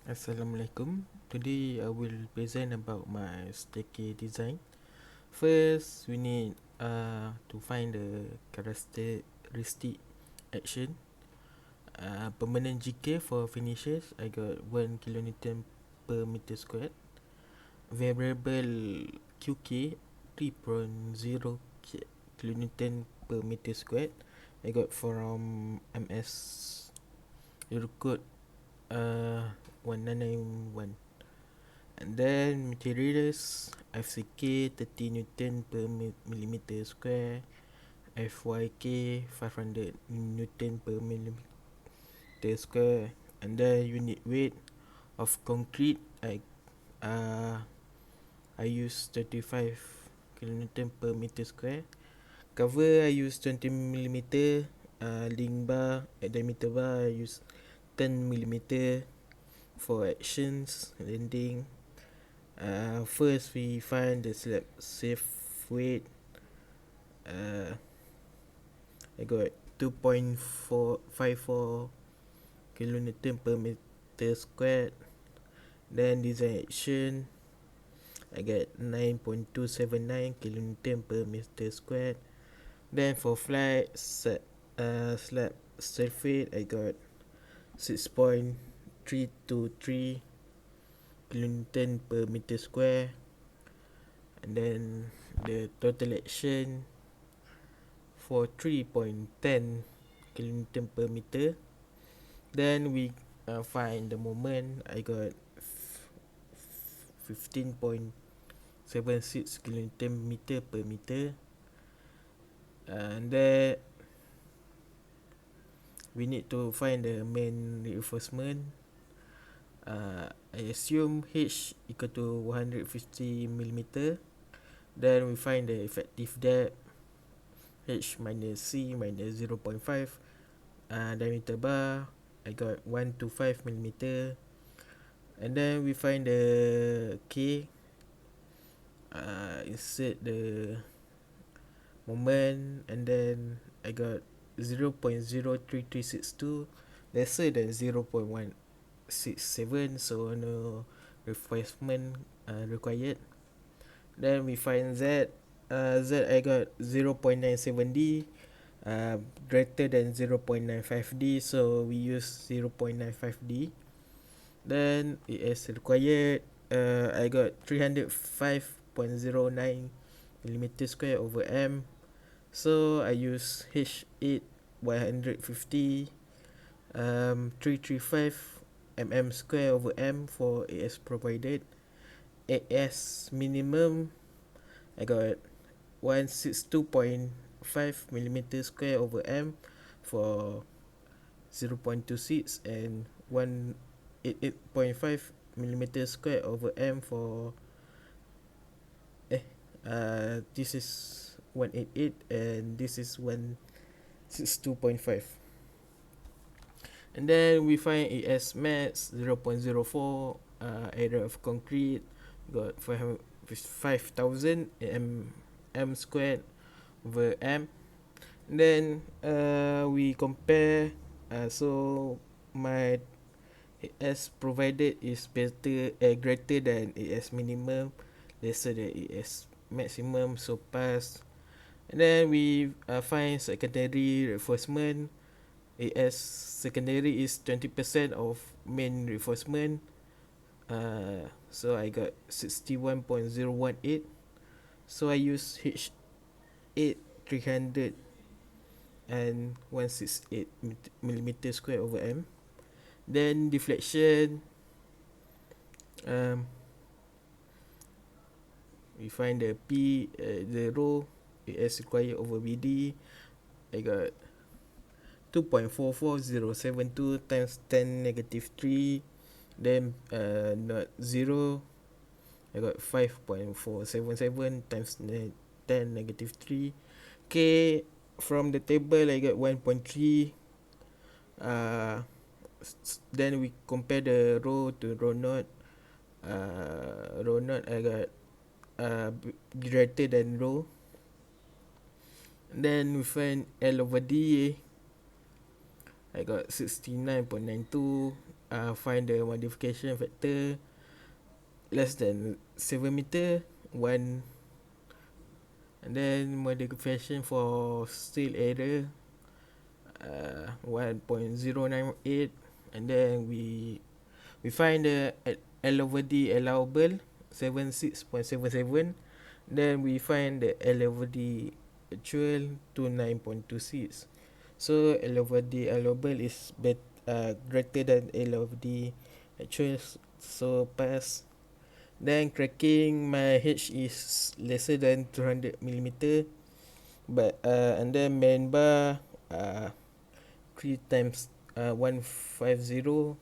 Assalamualaikum. Today I will present about my staircase design. First, we need to find the characteristic action. Permanent GK for finishes. I got 1 kilonewton per meter squared. Variable QK 3.0 kilonewton per meter squared. I got from MS Eurocode 1991. And then materials FCK 30 Newton per millimeter square, FYK 500 Newton per millimeter square. And then unit weight of concrete uh, I use 35 kilonewton per meter square. Cover I use 20 millimeter. Link bar diameter bar I use 10 millimeter. For actions landing, first we find the slab safe weight. I got 2.454 kilonewton per meter squared. Then design action, I get 9.279 kilonewton per meter squared. Then for flight slab surface, I got 6.323 kilonewton per meter square. And then the total action for 3.10 kilonewton per meter. Then we find the moment. I got 15.76 kilonewton meter per meter. And then we need to find the main reinforcement. I assume H equal to 150 millimeter. Then we find the effective depth, H minus C minus 0.5. Diameter bar, I got 125 millimeter. And then we find the K. Insert the moment. And then I got 0.03362, lesser than 0.167, so no replacement required. Then we find Z. Z I got 0.97D, greater than 0.95D, so we use 0.95D. Then it is required. I got 305.09 millimeter square over M, so I use H8 150 335 mm square over M for AS provided. AS minimum, I got 162.5 millimeter square over M for 0.26 and 188.5 millimeter square over M for this is 188 and this is 162.5. And then we find AS max 0.04, area of concrete got 5,000 m squared over M. And then we compare. So my AS provided is greater than AS minimum, lesser than AS maximum, so pass. And then we find secondary reinforcement. AS secondary is 20% of main reinforcement. So I got 61.018. So I use H8 300 and 168 millimeter square over M. Then deflection, we find the P, the rho as required over BD. I got 2.44072 times 10 negative 3. Then not 0, I got 5.477 times 10 negative 3. K from the table I got 1.3. Then we compare the row to row not. Row not I got greater than row. Then we find L over D. I got 69.92. find the modification factor less than 7 meter, one, and then modification for steel area 1.098, and then we find the L over D allowable 76.77, then we find the L over D actual to 9.26. So L over D allowable is greater than L over D actual, so pass. Then cracking, my H is lesser than 200 millimeter, but and then main bar 3 times 150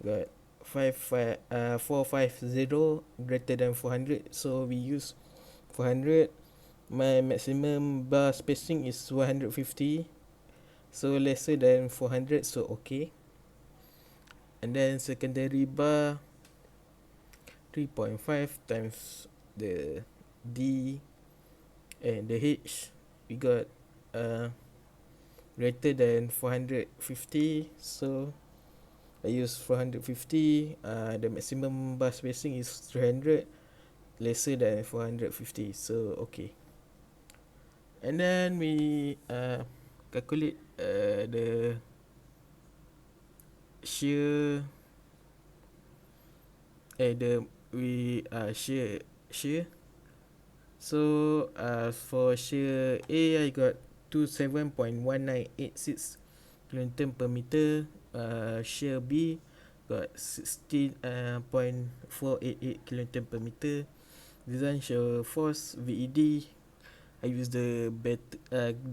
got 450 greater than 400, so we use 400. My maximum bar spacing is 150, so lesser than 400, so okay. And then secondary bar 3.5 times the D and the H, we got greater than 450, so I use 450. The maximum bar spacing is 300, lesser than 450, so okay. And then we calculate the shear, the we shear. So for shear A, I got 27.1986 kilonewton per meter. Shear B got 16.488 kilonewton per meter. Design shear force VED, I use the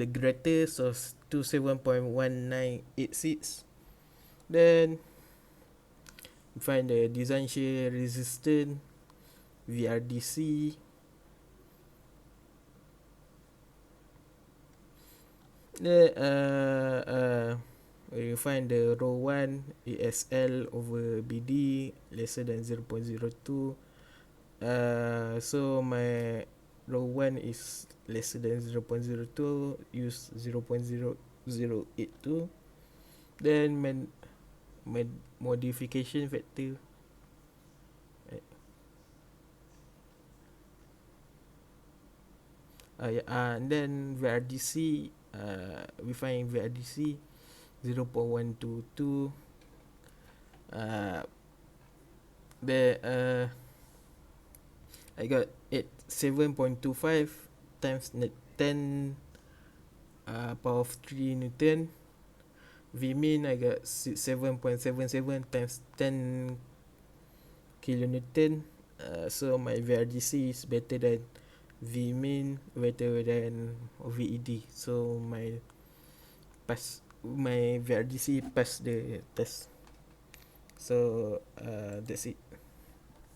greatest of 27.1986. Then find the design shear resistance VRDC. Then we find the row 1 ASL over BD lesser than 0.02. So my row 1 is lesser than 0.02, use 0.0082. Then modification factor and then VRDC, we find VRDC 0.122. I got 7.25 times 10 power of 3 Newton. Vmin I got 7.77 times 10 kilonewton. So my VRDC is better than Vmin, better than VED. So my VRDC pass the test. So that's it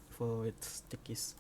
for staircase.